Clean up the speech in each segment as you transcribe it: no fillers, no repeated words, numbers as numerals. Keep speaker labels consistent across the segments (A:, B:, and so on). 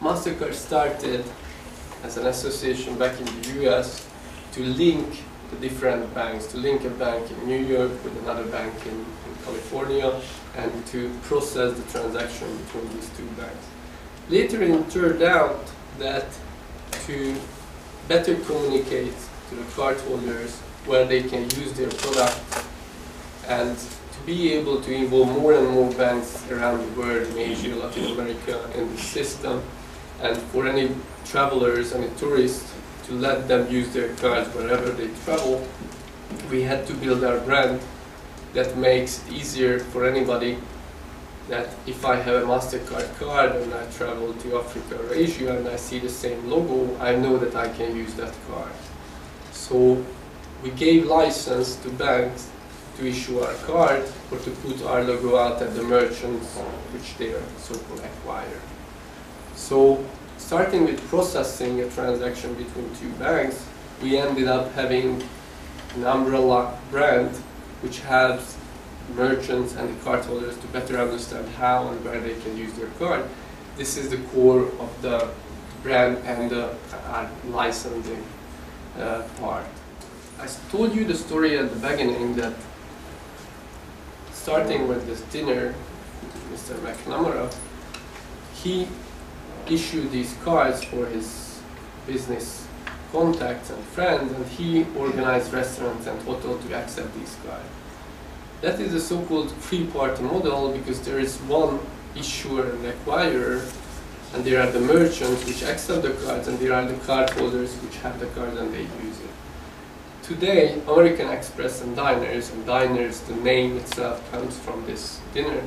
A: Mastercard started as an association back in the US to link the different banks, to link a bank in New York with another bank in California, and to process the transaction between these two banks. Later it turned out that to better communicate to the cardholders where they can use their product and to be able to involve more and more banks around the world, in Asia, Latin America, in the system, and for any travelers, any tourists, to let them use their cards wherever they travel, we had to build our brand that makes it easier for anybody that if I have a Mastercard card and I travel to Africa or Asia and I see the same logo, I know that I can use that card. So we gave license to banks to issue our card or to put our logo out at the merchants, which they are so-called acquire. So starting with processing a transaction between two banks, we ended up having an umbrella brand which helps merchants and the cardholders to better understand how and where they can use their card. This is the core of the brand and the licensing part. I told you the story at the beginning that starting with this dinner, Mr. McNamara, he issued these cards for his business contacts and friends, and he organized restaurants and hotels to accept these cards. That is a so-called three-party model because there is one issuer and acquirer, and there are the merchants which accept the cards, and there are the cardholders which have the card and they use it. Today, American Express and Diners, the name itself comes from this dinner,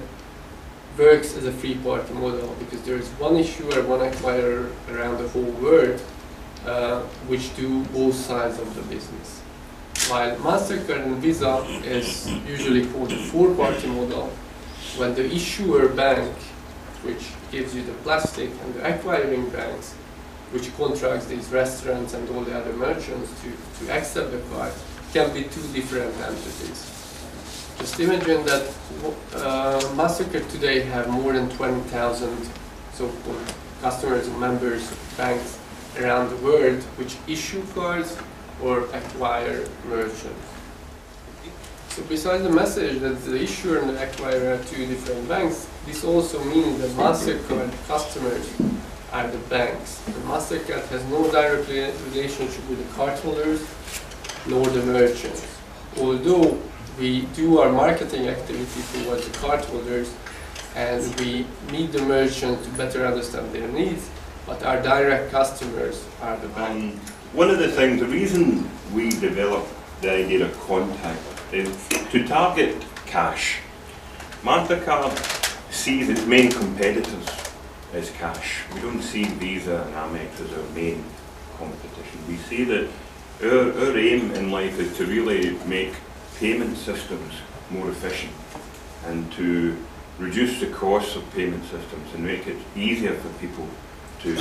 A: works as a three-party model because there is one issuer, one acquirer around the whole world which do both sides of the business. While Mastercard and Visa is usually called a four-party model, when the issuer bank, which gives you the plastic, and the acquiring banks, which contracts these restaurants and all the other merchants to accept the card, can be two different entities. Just imagine that Mastercard today have more than 20,000 so-called customers and members of banks around the world which issue cards or acquire merchants. So besides the message that the issuer and the acquirer are two different banks, this also means that Mastercard customers are the banks. The Mastercard has no direct relationship with the cardholders nor the merchants. Although we do our marketing activity towards the cardholders and we meet the merchants to better understand their needs, but our direct customers are the banks.
B: One of the things, the reason we developed the idea of contact is to target cash. Mastercard sees its main competitors as cash. We don't see Visa and Amex as our main competition. We see that our aim in life is to really make payment systems more efficient and to reduce the costs of payment systems and make it easier for people to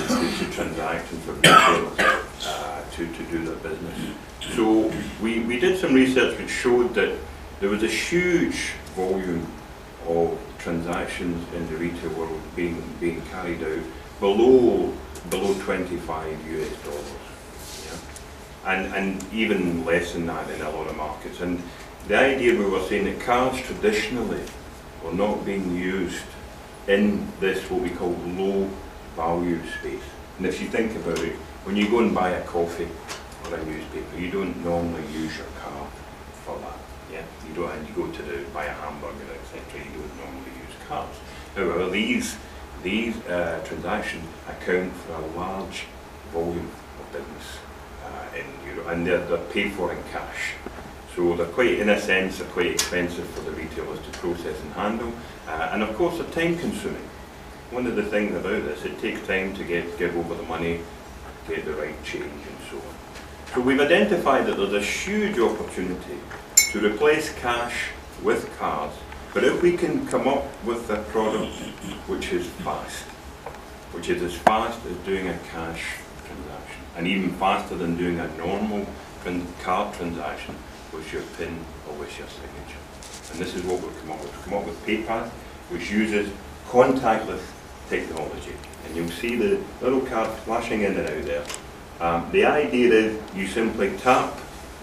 B: transact and for retailers to do their business. So we did some research which showed that there was a huge volume of transactions in the retail world being carried out below 25 US dollars. Yeah? And even less than that in a lot of markets. And the idea, we were saying that cards traditionally were not being used in this what we call low value space. And if you think about it, when you go and buy a coffee or a newspaper, you don't normally use your card for that. Yeah, you don't. And you go to buy a hamburger, etc. You don't normally use cards. However, these transactions account for a large volume of business in Europe, and they're paid for in cash. So they're quite, in a sense, they're quite expensive for the retailers to process and handle, and of course they're time consuming. One of the things about this, it takes time to give over the money, get the right change and so on. So we've identified that there's a huge opportunity to replace cash with cards, but if we can come up with a product which is fast, which is as fast as doing a cash transaction, and even faster than doing a normal card transaction with your PIN or with your signature. And this is what we've come up with. We've come up with PayPal, which uses contactless technology. and you'll see the little card flashing in and out there. The idea is you simply tap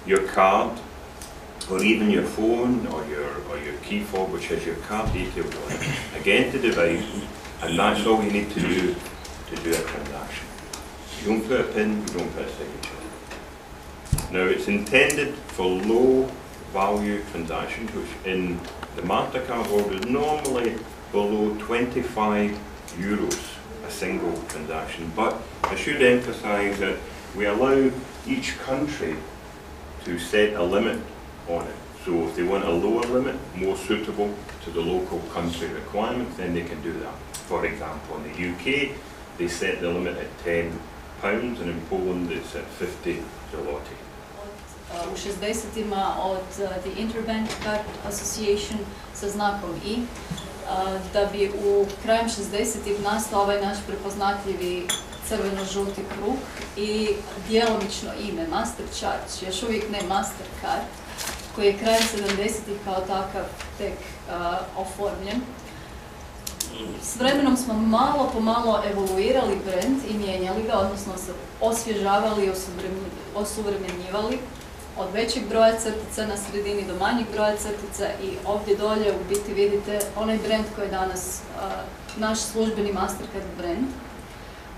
B: your card, or even your phone or your key fob, which has your card details on it, against the device, and that's all you need to do a transaction. You don't put a PIN, you don't put a signature. Now it's intended for low value transactions, which in the Mastercard world is normally below 25 euros a single transaction. But I should emphasise that we allow each country to set a limit on it. So if they want a lower limit, more suitable to the local country requirements, then they can do that. For example, in the UK, they set the limit at £10, and in Poland it's at 50 zloty.
C: U 60-ima od The Interbank Card Association sa znakom I, da bi u krajem 60-ih nastao ovaj naš prepoznatljivi crveno-žuti krug i djelomično ime Master Charge, još uvijek ne Mastercard, koji je krajem 70-ih kao takav tek oformljen. S vremenom smo malo po malo evoluirali brand i mijenjali ga, odnosno se osvježavali i osuvremenjivali od većeg broja crtica na sredini do manjeg broja crtica i ovdje dolje u biti vidite onaj brand koji je danas naš službeni Mastercard brand.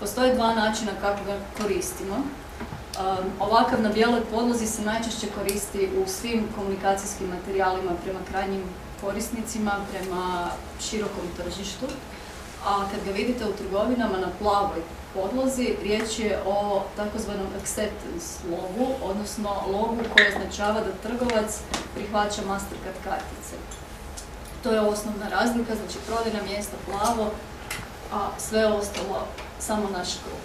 C: Postoje dva načina kako ga koristimo. Ovakav na bijeloj podlozi se najčešće koristi u svim komunikacijskim materijalima prema krajnjim korisnicima, prema širokom tržištu. A kad ga vidite u trgovinama na plavoj podlozi, riječ je o takozvanom acceptance logu, odnosno logu koji označava da trgovac prihvaća Mastercard kartice. To je osnovna razlika, znači prodajna mjesta plavo, a sve ostalo samo naš krug.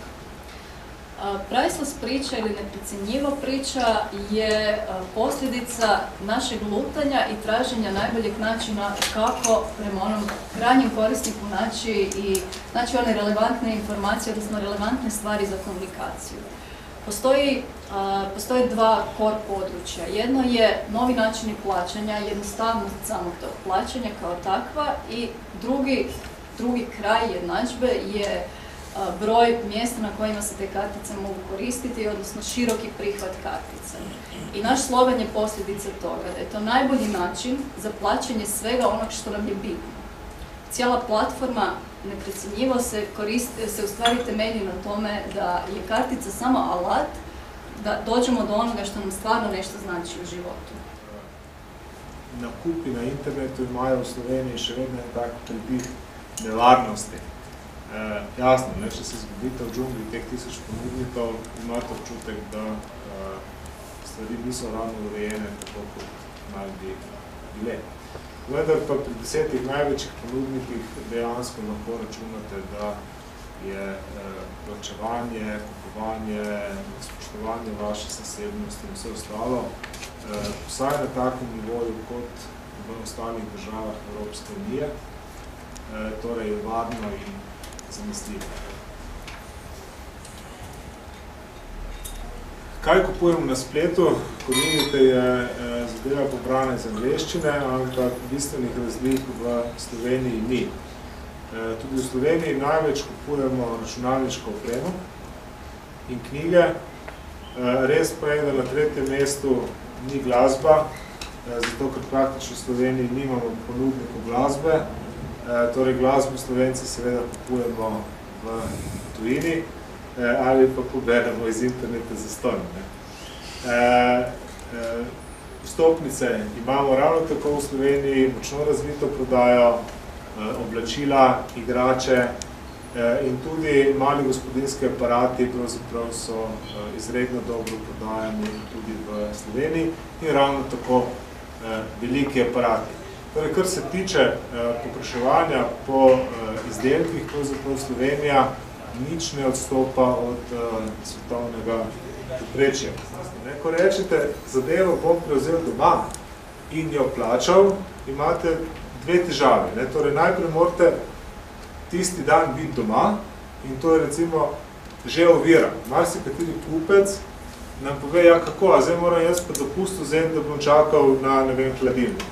C: Priceless priča ili neprecjenjiva priča je posljedica našeg lutanja i traženja najboljeg načina kako prema onom krajnjem korisniku naći one relevantne informacije, odnosno relevantne stvari za komunikaciju. Postoje dva core područja. Jedno je novi načini plaćanja, jednostavnost samog tog plaćanja kao takva i drugi kraj jednadžbe je broj mjesta na kojima se te kartice mogu koristiti, odnosno široki prihvat kartica. I naš slogan je posljedica toga, da je to najbolji način za plaćanje svega onog što nam je bitno. Cijela platforma neprecjenjivo se u stvari temelji na tome da je kartica samo alat da dođemo do onoga što nam stvarno nešto znači u životu.
D: Nakupi na internetu imajo v Sloveniji še vedno tak prebih nevarnosti. Jasno, če se zgodite v džungli teh 1000 ponudnikov, imate občutek, da stvari niso ravno urejene tako, kot naj bi bile. Vendar pa pri 10 največjih ponudnikih dejansko lahko računate, da je plačevanje, kupovanje, spoštovanje vaše zasebnosti in vse ostalo vsaj na takem nivoju kot v ostalih državah Evropske unije, torej varno in zanesljivo. Kaj kupujemo na spletu? Kot vidite, je zadeva pobrana iz angleščine, ampak bistvenih razlik v Sloveniji ni. Tudi v Sloveniji največ kupujemo računalniško opremo in knjige. Res pa je, da na tretjem mestu ni glasba, zato ker praktično v Sloveniji nimamo ponudnikov glasbe. Torej glasbo Slovenci seveda kupujemo v tujini ali pa poberemo iz interneta zastonj. Vstopnice imamo ravno tako v Sloveniji, močno razvito prodajo, oblačila, igrače in tudi mali gospodinjski aparati pravzaprav so izredno dobro prodajani tudi v Sloveniji in ravno tako veliki aparati. Torej, kar se tiče povpraševanja po izdelkih, pravzaprav Slovenija nič ne odstopa od svetovnega povprečja. Ko rečete, zadevo bom prevzel doma in jo plačal, imate dve težavi. Torej, najprej morate tisti dan biti doma in to je recimo že ovira. Marsikateri kupec nam pove, ja kako, a zdaj moram jaz pa dopust vzeti, da bom čakal na, ne vem, hladilnik.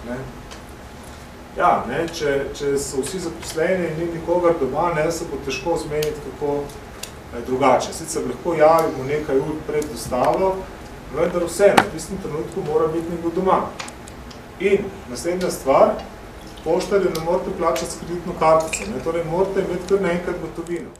D: Ja, ne, če so vsi zaposleni in ni nikogar doma, ne, se bo težko zmeniti kako drugače. Sicer lahko javimo nekaj ur pred dostavo, vendar vseeno, v tistem trenutku mora biti nekdo doma. In naslednja stvar, poštarju ne morate plačati s kreditno kartico, ne, torej morate imeti kar naenkrat gotovino.